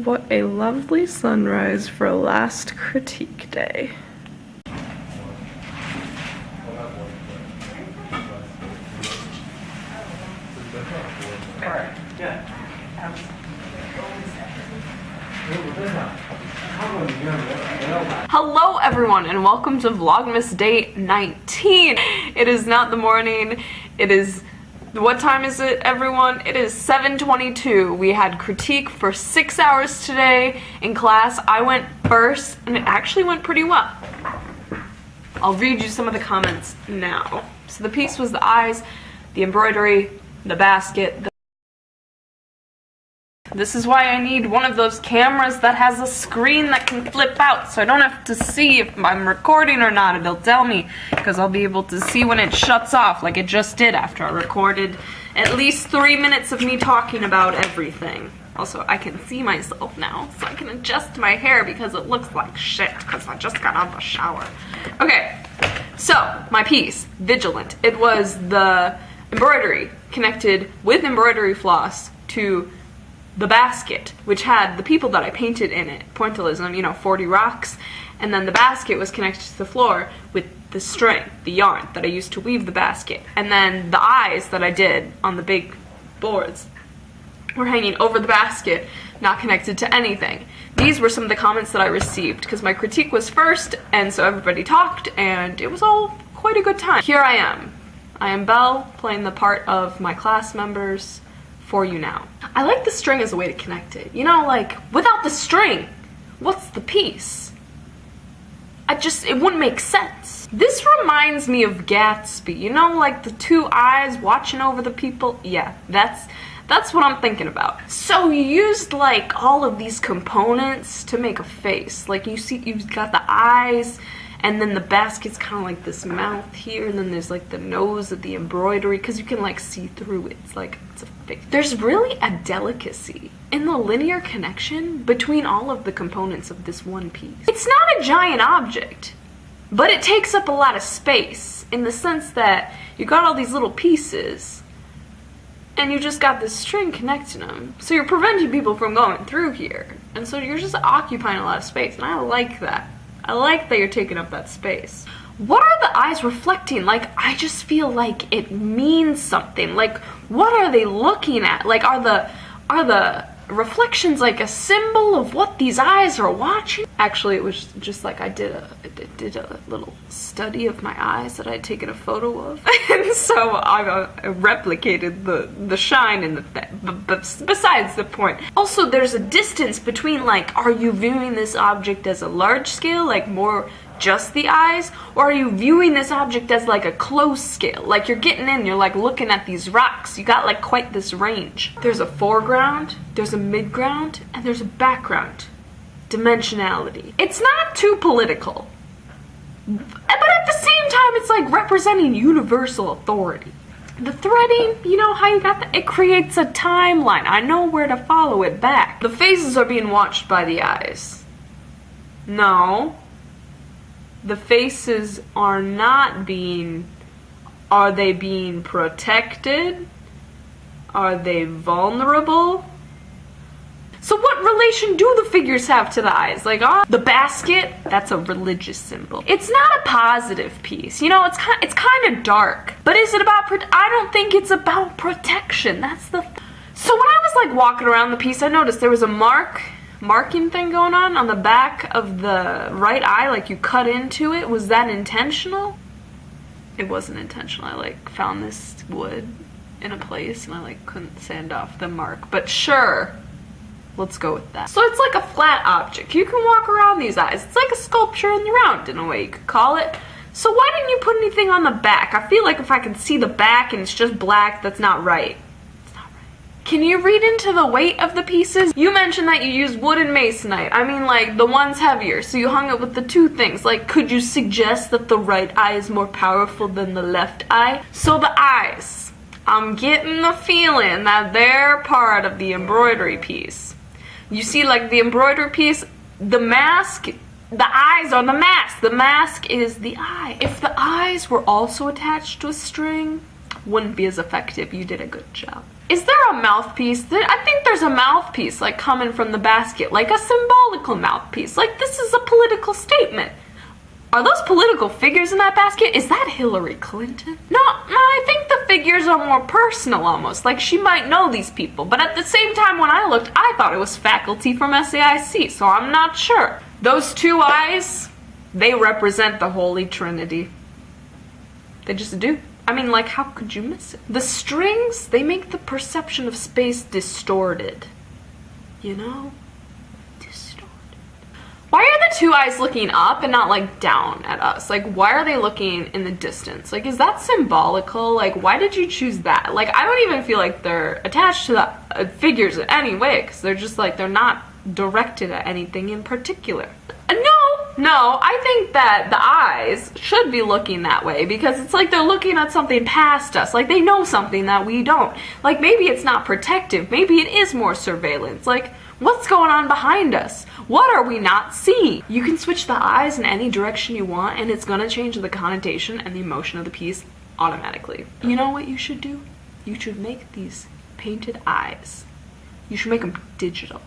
What a lovely sunrise for last critique day. Hello everyone and welcome to Vlogmas day 19. It is not the morning, it is, what time is it everyone? It is 7:22. We had critique for 6 hours today in class. I went first and it actually went pretty well. I'll read you some of the comments now. So the piece was the eyes, the embroidery, the basket. This is why I need one of those cameras that has a screen that can flip out so I don't have to see if I'm recording or not. It'll tell me because I'll be able to see when it shuts off like it just did after I recorded at least 3 minutes of me talking about everything. Also, I can see myself now so I can adjust my hair because it looks like shit because I just got out of the shower. Okay, so my piece, Vigilant. It was the embroidery connected with embroidery floss to the basket, which had the people that I painted in it, pointillism, you know, 40 rocks, and then the basket was connected to the floor with the string, the yarn that I used to weave the basket, and then the eyes that I did on the big boards were hanging over the basket, not connected to anything. These were some of the comments that I received, because my critique was first, and so everybody talked, and it was all quite a good time. Here I am Belle, playing the part of my class members for you now. I like the string as a way to connect it. You know, like, without the string, what's the piece? It wouldn't make sense. This reminds me of Gatsby, you know, like the two eyes watching over the people? Yeah, that's what I'm thinking about. So you used like all of these components to make a face. Like you've got the eyes, and then the basket's kind of like this mouth here, and then there's like the nose of the embroidery, because you can like see through it. It's like, it's a face. There's really a delicacy in the linear connection between all of the components of this one piece. It's not a giant object, but it takes up a lot of space in the sense that you got all these little pieces, and you just got this string connecting them. So you're preventing people from going through here, and so you're just occupying a lot of space, and I like that. I like that you're taking up that space. What are the eyes reflecting? Like, I just feel like it means something. Like, what are they looking at? Like, are the reflections like a symbol of what these eyes are watching? Actually, it was just like I did a little study of my eyes that I'd taken a photo of, and so I replicated the shine in the but besides the point. Also, there's a distance between, like, are you viewing this object as a large scale, like more just the eyes, or are you viewing this object as like a close scale, like you're getting in, you're like looking at these rocks, you got like quite this range. There's a foreground, there's a midground, and there's a background. Dimensionality. It's not too political, but at the same time it's like representing universal authority. The threading, you know how you got that? It creates a timeline. I know where to follow it back. The faces are being watched by the eyes. No. The faces are not being, are they being protected? Are they vulnerable? So what relation do the figures have to the eyes? Like, the basket, that's a religious symbol. It's not a positive piece, you know, it's kind of dark. But is it about, I don't think it's about protection, that's the... So when I was like walking around the piece, I noticed there was a marking thing going on the back of the right eye, like you cut into it. Was that intentional? It wasn't intentional. I like found this wood in a place and I like couldn't sand off the mark, but sure, let's go with that. So it's like a flat object. You can walk around these eyes. It's like a sculpture in the round in a way you could call it. So why didn't you put anything on the back? I feel like if I can see the back and it's just black, that's not right. Can you read into the weight of the pieces? You mentioned that you used wood and masonite. I mean, like, the one's heavier, so you hung it with the two things. Like, could you suggest that the right eye is more powerful than the left eye? So the eyes, I'm getting the feeling that they're part of the embroidery piece. You see, like, the embroidery piece, the mask, the eyes are the mask. The mask is the eye. If the eyes were also attached to a string, wouldn't be as effective. You did a good job. Is there a mouthpiece? I think there's a mouthpiece, like, coming from the basket, like a symbolical mouthpiece. Like, this is a political statement. Are those political figures in that basket? Is that Hillary Clinton? No, I think the figures are more personal almost. Like, she might know these people. But at the same time, when I looked, I thought it was faculty from SAIC, so I'm not sure. Those two eyes, they represent the Holy Trinity. They just do. I mean, like, how could you miss it? The strings, they make the perception of space distorted. You know? Distorted. Why are the two eyes looking up and not, like, down at us? Like, why are they looking in the distance? Like, is that symbolical? Like, why did you choose that? Like, I don't even feel like they're attached to the figures in any way, because they're just, like, they're not directed at anything in particular. No, I think that the eyes should be looking that way because it's like they're looking at something past us. Like they know something that we don't. Like maybe it's not protective. Maybe it is more surveillance. Like what's going on behind us? What are we not seeing? You can switch the eyes in any direction you want and it's gonna change the connotation and the emotion of the piece automatically. You know what you should do? You should make these painted eyes. You should make them digital.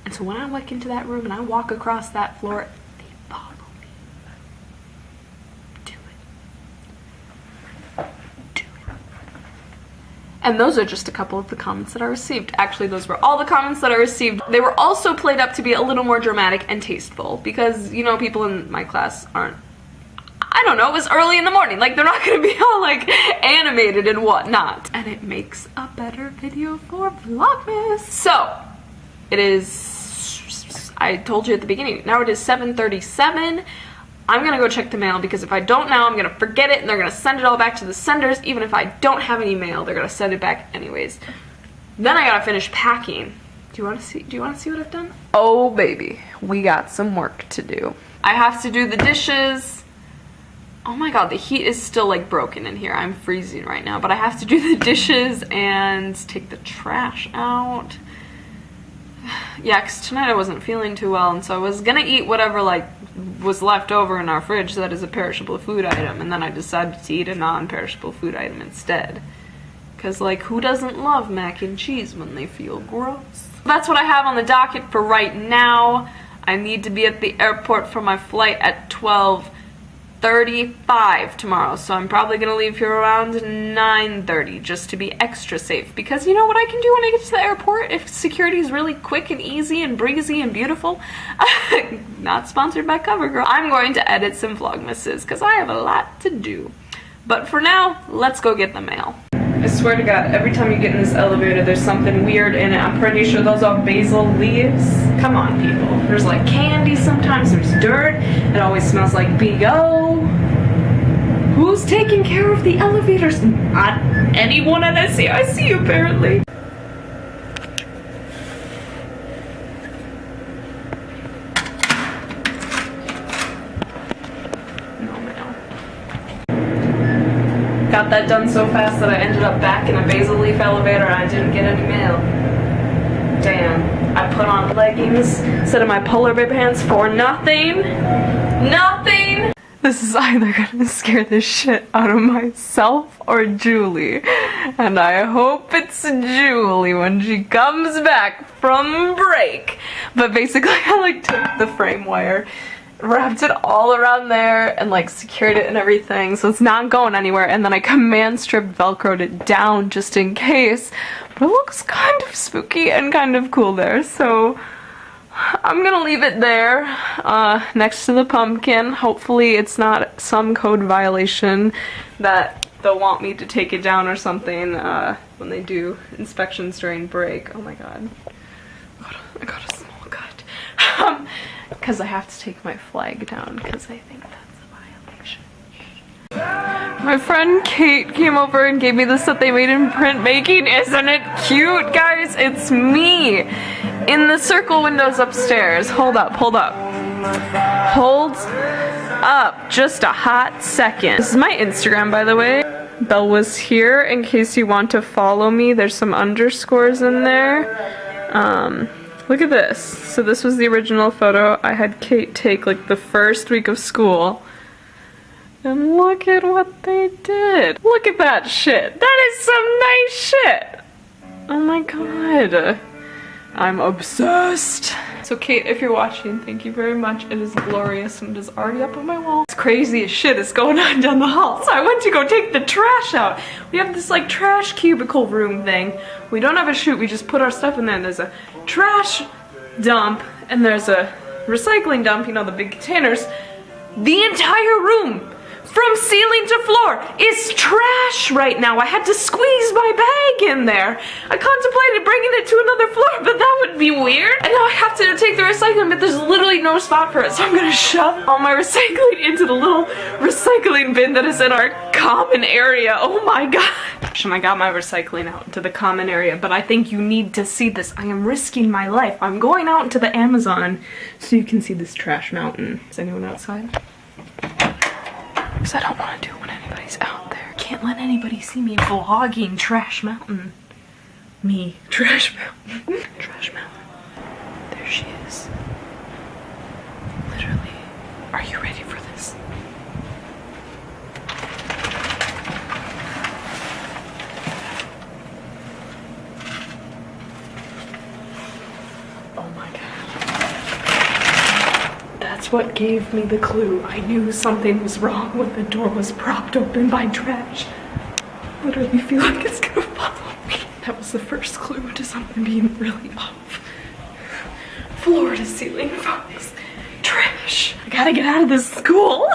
And so when I walk into that room and I walk across that floor, and those are just a couple of the comments that I received. Actually, those were all the comments that I received. They were also played up to be a little more dramatic and tasteful because, you know, people in my class aren't, I don't know, it was early in the morning. Like, they're not gonna be all, like, animated and whatnot. And it makes a better video for Vlogmas. So, it is, I told you at the beginning, now it is 7:37. I'm gonna go check the mail because if I don't now, I'm gonna forget it and they're gonna send it all back to the senders. Even if I don't have any mail, they're gonna send it back anyways. Then I gotta finish packing. Do you wanna see what I've done? Oh baby, we got some work to do. I have to do the dishes. Oh my god, the heat is still like broken in here. I'm freezing right now, but I have to do the dishes and take the trash out. Yeah, because tonight I wasn't feeling too well, and so I was gonna eat whatever like was left over in our fridge that is a perishable food item, and then I decided to eat a non-perishable food item instead. Because, like, who doesn't love mac and cheese when they feel gross? That's what I have on the docket for right now. I need to be at the airport for my flight at 12:35 tomorrow, so I'm probably gonna leave here around 9:30 just to be extra safe, because you know what I can do when I get to the airport if security is really quick and easy and breezy and beautiful? Not sponsored by CoverGirl. I'm going to edit some Vlogmases because I have a lot to do. But for now, let's go get the mail. I swear to God, every time you get in this elevator, there's something weird in it. I'm pretty sure those are basil leaves. Come on, people. There's like candy sometimes, there's dirt. It always smells like BO. Who's taking care of the elevators? Not anyone at SAIC, apparently. Got that done so fast that I ended up back in a basil leaf elevator and I didn't get any mail. Damn. I put on leggings instead of my polar bear pants for nothing. Nothing! This is either gonna scare the shit out of myself or Julie. And I hope it's Julie when she comes back from break. But basically I like took the frame wire, wrapped it all around there and like secured it and everything so it's not going anywhere, and then I command strip velcroed it down just in case, but it looks kind of spooky and kind of cool there, so I'm gonna leave it there next to the pumpkin. Hopefully it's not some code violation that they'll want me to take it down or something when they do inspections during break. Oh my god, I got a small cut. Because I have to take my flag down because I think that's a violation. My friend Kate came over and gave me this that they made in printmaking. Isn't it cute, guys? It's me in the circle windows upstairs. Hold up, hold up. Hold up just a hot second. This is my Instagram, by the way. Belle was here in case you want to follow me. There's some underscores in there. Look at this. So this was the original photo I had Kate take like the first week of school. And look at what they did. Look at that shit. That is some nice shit. Oh my god. I'm obsessed. So Kate, if you're watching, thank you very much. It is glorious and it is already up on my wall. It's crazy as shit is going on down the hall. So I went to go take the trash out. We have this like trash cubicle room thing. We don't have a chute, we just put our stuff in there. There's a trash dump and there's a recycling dump, you know, the big containers. The entire room, from ceiling to floor, is trash right now. I had to squeeze my bag in there. I contemplated bringing it to another floor, but that would be weird. And now I have to take the recycling, but there's literally no spot for it. So I'm gonna shove all my recycling into the little recycling bin that is in our common area. Oh my god. And I got my recycling out into the common area, but I think you need to see this. I am risking my life. I'm going out into the Amazon so you can see this trash mountain. Is anyone outside? Because I don't want to do it when anybody's out there. Can't let anybody see me vlogging Trash Mountain. Me. Trash Mountain. Trash Mountain. There she is. Literally. Are you ready for this? Oh my god. That's what gave me the clue. I knew something was wrong when the door was propped open by trash. Literally feel like it's gonna follow me. That was the first clue to something being really off. Floor to ceiling, folks. Trash. I gotta get out of this school.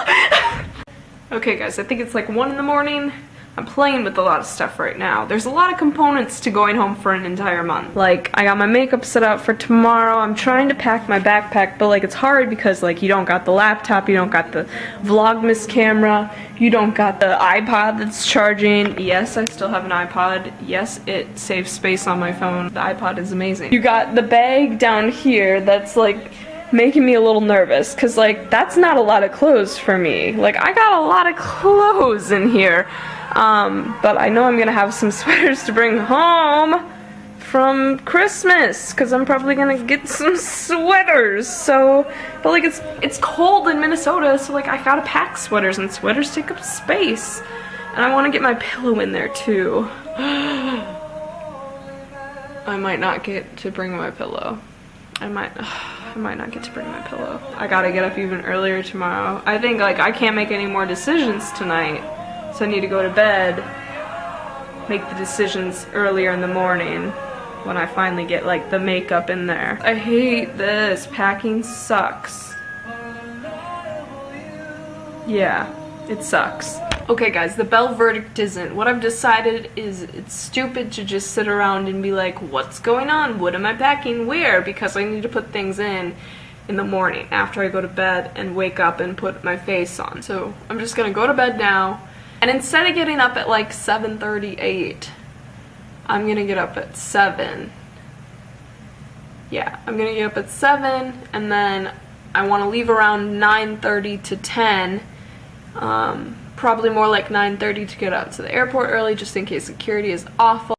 Okay guys, I think it's like 1 in the morning. I'm playing with a lot of stuff right now. There's a lot of components to going home for an entire month. Like, I got my makeup set up for tomorrow. I'm trying to pack my backpack, but like it's hard because like you don't got the laptop, you don't got the Vlogmas camera, you don't got the iPod that's charging. Yes, I still have an iPod. Yes, it saves space on my phone. The iPod is amazing. You got the bag down here that's like making me a little nervous because like that's not a lot of clothes for me. Like I got a lot of clothes in here. But I know I'm gonna have some sweaters to bring home from Christmas because I'm probably gonna get some sweaters. So, but like it's cold in Minnesota, so like I gotta pack sweaters and sweaters take up space. And I want to get my pillow in there too. I might not get to bring my pillow. I might not get to bring my pillow. I gotta get up even earlier tomorrow. I think like I can't make any more decisions tonight. So I need to go to bed, make the decisions earlier in the morning when I finally get like the makeup in there. I hate this. Packing sucks. Yeah, it sucks. Okay guys, the Bell verdict isn't. What I've decided is it's stupid to just sit around and be like, what's going on? What am I packing? Where? Because I need to put things in the morning after I go to bed and wake up and put my face on. So I'm just gonna go to bed now. And instead of getting up at like 7:38, I'm gonna get up at 7. Yeah, I'm gonna get up at 7 and then I wanna leave around 9:30 to 10. Probably more like 9:30 to get out to the airport early just in case security is awful.